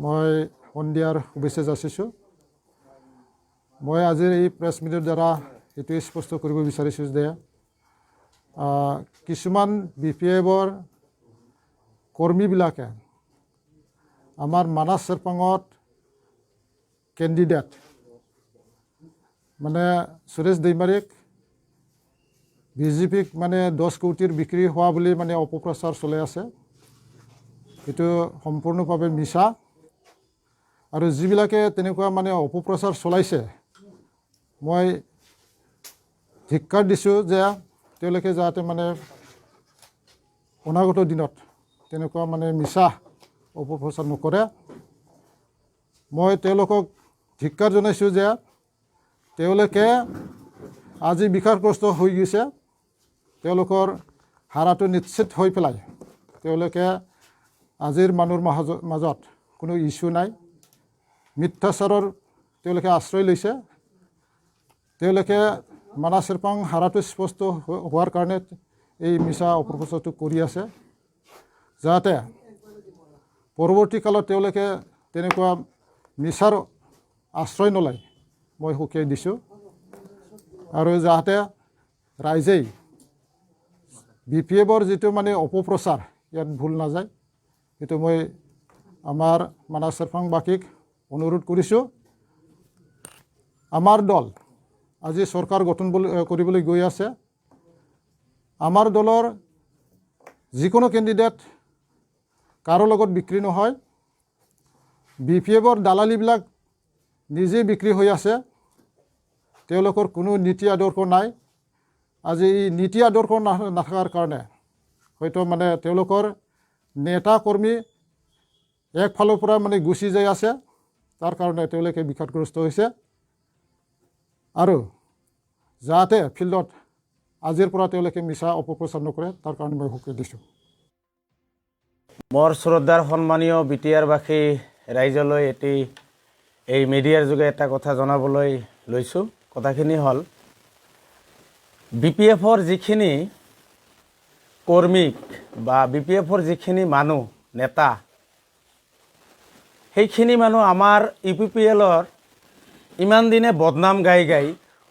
মই সন্ধিয়াৰ শুভেচ্ছা যাচিছোঁ। মই আজিৰ এই প্ৰেছ মিটৰ দ্বাৰা এইটোৱে স্পষ্ট কৰিব বিচাৰিছোঁ যে কিছুমান BPFৰ কৰ্মীবিলাকে আমাৰ মানাছ চেৰপাঙত কেণ্ডিডেট মানে সুৰেশ দৈমাৰীক BJPক মানে 10 কোটিৰ বিক্ৰী হোৱা বুলি মানে অপপ্ৰচাৰ চলাই আছে। এইটো সম্পূৰ্ণভাৱে মিছা। আৰু যিবিলাকে তেনেকুৱা মানে অপপ্ৰচাৰ চলাইছে মই ধিক্কাৰ দিছোঁ যে তেওঁলোকে যাতে মানে অনাগত দিনত তেনেকুৱা মানে মিছা অপপ্ৰচাৰ নকৰে। মই তেওঁলোকক ধিক্কাৰ জনাইছোঁ যে তেওঁলোকে আজি বিকাৰগ্ৰস্ত হৈ গৈছে। তেওঁলোকৰ হাৰাটো নিশ্চিত হৈ পেলাই তেওঁলোকে আজিৰ মানুহৰ মাজত কোনো ইছ্যু নাই। মিথ্যাচাৰৰ তেওঁলোকে আশ্ৰয় লৈছে। তেওঁলোকে মানাছ চেৰপাং হাৰাটো স্পষ্ট হোৱাৰ কাৰণে এই মিছা অপপ্ৰচাৰটো কৰি আছে, যাতে পৰৱৰ্তী কালত তেওঁলোকে তেনেকুৱা মিছাৰ আশ্ৰয় নলয় মই সকীয়াই দিছোঁ। আৰু যাতে ৰাইজেই BPFৰ যিটো মানে অপপ্ৰচাৰ ইয়াত ভুল নাযায়, সেইটো মই আমাৰ মানাছ চেৰপাংবাসীক অনুৰোধ কৰিছোঁ। আমাৰ দল আজি চৰকাৰ গঠন কৰিবলৈ গৈ আছে। আমাৰ দলৰ যিকোনো কেণ্ডিডেট কাৰো লগত বিক্ৰী নহয়। BPFৰ দালালিবিলাক নিজে বিক্ৰী হৈ আছে। তেওঁলোকৰ কোনো নীতি আদৰ্শ নাই। আজি এই নীতি আদৰ্শ নাথাকাৰ কাৰণে হয়তো মানে তেওঁলোকৰ নেতা কৰ্মী একফালৰ পৰা মানে গুচি যাই আছে। তাৰ কাৰণে তেওঁলোকে বিকাৰগ্ৰস্ত হৈছে। আৰু যাতে ফিল্ডত আজিৰ পৰা তেওঁলোকে মিছা অপপ্ৰচাৰ নকৰে তাৰ কাৰণে মই সকীয়াই দিছোঁ। মোৰ শ্ৰদ্ধাৰ সন্মানীয় BTRবাসী ৰাইজলৈ এই মিডিয়াৰ যোগে এটা কথা জনাবলৈ লৈছোঁ। কথাখিনি হ'ল BPFৰ যিখিনি কৰ্মীক বা BPFৰ যিখিনি মানুহ নেতা, সেইখিনি মানুহ আমাৰ UPPLৰ ইমান দিনে বদনাম গাই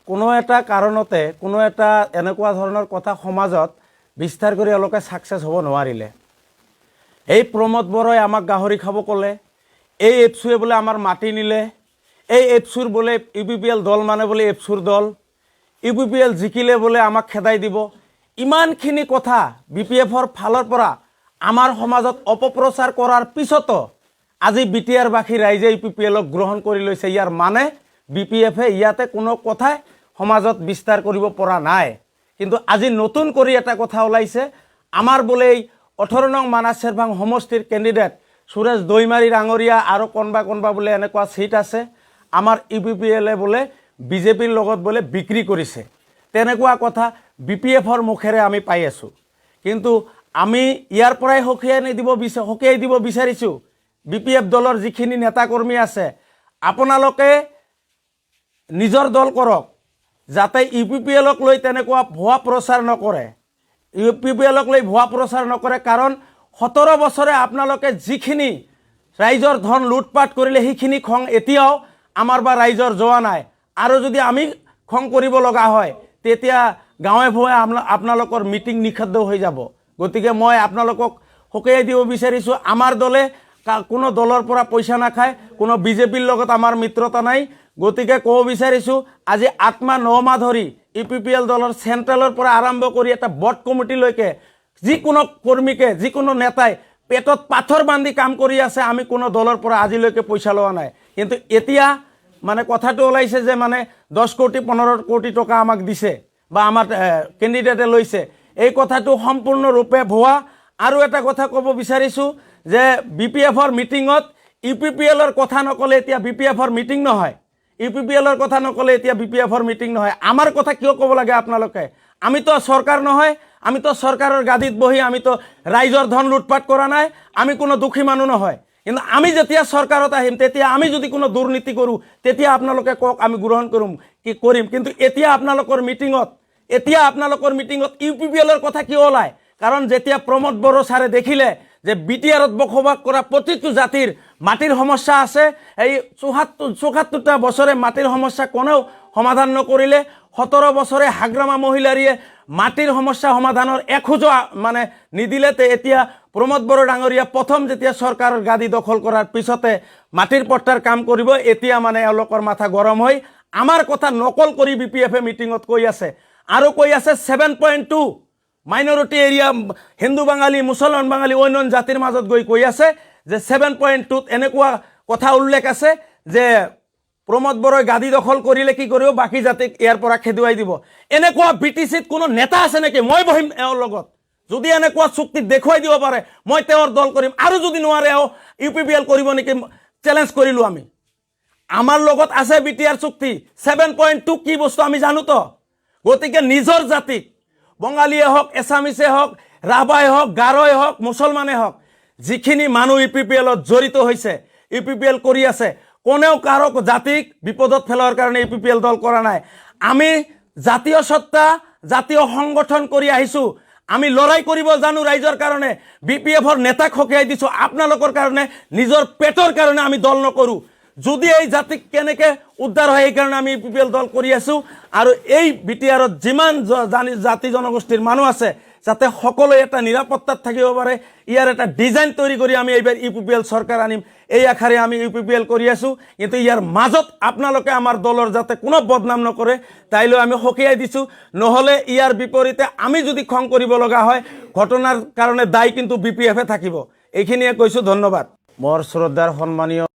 কোনো এটা কাৰণতে কোনো এটা এনেকুৱা ধৰণৰ কথা সমাজত বিস্তাৰ কৰি অলপে ছাকচেছ হ'ব নোৱাৰিলে। এই প্ৰমোদ বৰাই আমাক গাহৰি খাব ক'লে, এই এপচুৱে বোলে আমাৰ মাটি নিলে, এই এপচুৰ বোলে UPPL দল মানে বোলে এপচুৰ দল, UPPL জিকিলে বোলে আমাক খেদাই দিব। ইমানখিনি কথা BPFৰ ফালৰ পৰা আমাৰ সমাজত অপপ্ৰচাৰ কৰাৰ পিছতো আজি BTRবাসী ৰাইজে UPPLক গ্ৰহণ কৰি লৈছে। ইয়াৰ মানে BPFে ইয়াতে কোনো কথাই সমাজত বিস্তাৰ কৰিব পৰা নাই। কিন্তু আজি নতুন কৰি এটা কথা ওলাইছে, আমাৰ বোলে 18 নং মানাছ চেৰপাং সমষ্টিৰ কেণ্ডিডেট সুৰেশ দৈমাৰী ডাঙৰীয়া আৰু কোনবা বোলে এনেকুৱা চিট আছে, আমাৰ UPPLে বোলে BJPৰ লগত বোলে বিক্ৰী কৰিছে। তেনেকুৱা কথা BPFৰ মুখেৰে আমি পাই আছোঁ। কিন্তু আমি ইয়াৰ পৰাই সকীয়াই দিব বিচাৰিছোঁ BPF দলৰ যিখিনি নেতাকৰ্মী আছে, আপোনালোকে নিজৰ দল কৰক, যাতে UPPLক লৈ তেনেকুৱা ভুৱা প্ৰচাৰ নকৰে। UPPLক লৈ ভুৱা প্ৰচাৰ নকৰে, কাৰণ 17 বছৰে আপোনালোকে যিখিনি ৰাইজৰ ধন লুটপাট কৰিলে সেইখিনি খং এতিয়াও আমাৰ বা ৰাইজৰ যোৱা নাই। আৰু যদি আমি খং কৰিব লগা হয় তেতিয়া গাঁৱে ভূঞে আপোনালোকৰ মিটিং নিষিদ্ধ হৈ যাব। গতিকে মই আপোনালোকক সকীয়াই দিব বিচাৰিছোঁ, আমাৰ দলে কোনো দলৰ পৰা পইচা নাখায়, কোনো BJPৰ লগত আমাৰ মিত্ৰতা নাই। গতিকে ক'ব বিচাৰিছোঁ, আজি 8-9 মাহ ধৰি UPPL দলৰ চেণ্ট্ৰেলৰ পৰা আৰম্ভ কৰি এটা বৰ্ড কমিটিলৈকে যিকোনো কৰ্মীকে যিকোনো নেতাই পেটত পাথৰ বান্ধি কাম কৰি আছে। আমি কোনো দলৰ পৰা আজিলৈকে পইচা লোৱা নাই। কিন্তু এতিয়া মানে কথাটো ওলাইছে যে মানে 10 কোটি 15 কোটি টকা আমাক দিছে বা আমাৰ কেণ্ডিডেটে লৈছে। এই কথাটো সম্পূৰ্ণৰূপে ভুৱা। আৰু এটা কথা ক'ব বিচাৰিছোঁ যে BPFৰ মিটিঙত UPPLৰ কথা নক'লে এতিয়া BPFৰ মিটিং নহয়। UPPLৰ কথা নক'লে এতিয়া BPFৰ মিটিং নহয়। আমাৰ কথা কিয় ক'ব লাগে আপোনালোকে? আমিতো চৰকাৰ নহয়, আমিতো চৰকাৰৰ গাদীত বহি আমিতো ৰাইজৰ ধন লুটপাট কৰা নাই, আমি কোনো দুখী মানুহ নহয়। কিন্তু আমি যেতিয়া চৰকাৰত আহিম তেতিয়া আমি যদি কোনো দুৰ্নীতি কৰোঁ তেতিয়া আপোনালোকে কওক, আমি গ্ৰহণ কৰিম। কিন্তু এতিয়া আপোনালোকৰ মিটিঙত UPPLৰ কথা কিয় ওলায়? কাৰণ যেতিয়া প্ৰমোদ বড়ো ছাৰে দেখিলে যে বিটিআৰত বসবাস কৰা প্ৰতিটো জাতিৰ মাটিৰ সমস্যা আছে। এই ৭৪টা বছৰে মাটিৰ সমস্যা কোনেও সমাধান নকৰিলে। ১৭ বছৰে হাগ্ৰামা মহিলাৰীয়ে মাটিৰ সমস্যা সমাধানৰ এখোজো মানে নিদিলে। এতিয়া প্ৰমোদ বড়ো ডাঙৰীয়া প্ৰথম যেতিয়া চৰকাৰৰ গাদী দখল কৰাৰ পিছতে মাটিৰ পট্টাৰ কাম কৰিব, এতিয়া মানে এওঁলোকৰ মাথা গৰম হৈ আমাৰ কথা নকল কৰি BPF মিটিঙত কৈ আছে। আৰু কৈ আছে 7.2 মাইনৰিটি এৰিয়া, হিন্দু বাঙালী, মুছলমান বাঙালী, অন্য জাতিৰ মাজত গৈ কৈ আছে যে 7.2ত এনেকুৱা কথা উল্লেখ আছে যে প্ৰমোদ বড়োই গাদী দখল কৰিলে কি কৰিব, বাকী জাতিক ইয়াৰ পৰা খেদুৱাই দিব। এনেকুৱা BTCত কোনো নেতা আছে নেকি? মই বহিম এওঁৰ লগত, যদি এনেকুৱা চুক্তিত দেখুৱাই দিব পাৰে মই তেওঁৰ দল কৰিম। আৰু যদি নোৱাৰে এওঁ UPPL কৰিব নেকি চেলেঞ্জ কৰিলোঁ আমি। আমাৰ লগত আছে BTR চুক্তি। 7.2 কি বস্তু আমি জানো তো। গতিকে নিজৰ জাতিক, বঙালীয়ে হওক, এছামিছে হওক, ৰাভাই হওক, গাৰোই হওক, মুছলমানে হওক, যিখিনি মানুহ UPPLত জড়িত হৈছে, UPPL কৰি আছে, কোনেও কাৰো জাতিক বিপদত পেলোৱাৰ কাৰণে UPPL দল কৰা নাই। আমি জাতীয় সত্তা, জাতীয় সংগঠন কৰি আহিছোঁ। আমি লৰাই কৰিব জানো ৰাইজৰ কাৰণে। BPFৰ নেতাক সকীয়াই দিছোঁ আপোনালোকৰ কাৰণে, নিজৰ পেটৰ কাৰণে আমি দল নকৰোঁ। যদি এই জাতিক কেনেকৈ উদ্ধাৰ হয় সেইকাৰণে আমি UPPL দল কৰি আছোঁ। আৰু এই BTRত যিমান জাতি জনগোষ্ঠীৰ মানুহ আছে যাতে সকলোৱে এটা নিৰাপত্তাত থাকিব পাৰে, ইয়াৰ এটা ডিজাইন তৈৰি কৰি আমি এইবাৰ UPPL চৰকাৰ আনিম, এই আশাৰে আমি UPPL কৰি আছোঁ। কিন্তু ইয়াৰ মাজত আপোনালোকে আমাৰ দলৰ যাতে কোনো বদনাম নকৰে তাইলৈ আমি সকীয়াই দিছোঁ। নহ'লে ইয়াৰ বিপৰীতে আমি যদি খং কৰিব লগা হয়, ঘটনাৰ কাৰণে দায়ী কিন্তু BPF থাকিব। এইখিনিয়ে কৈছোঁ। ধন্যবাদ। মোৰ শ্ৰদ্ধাৰ সন্মানীয়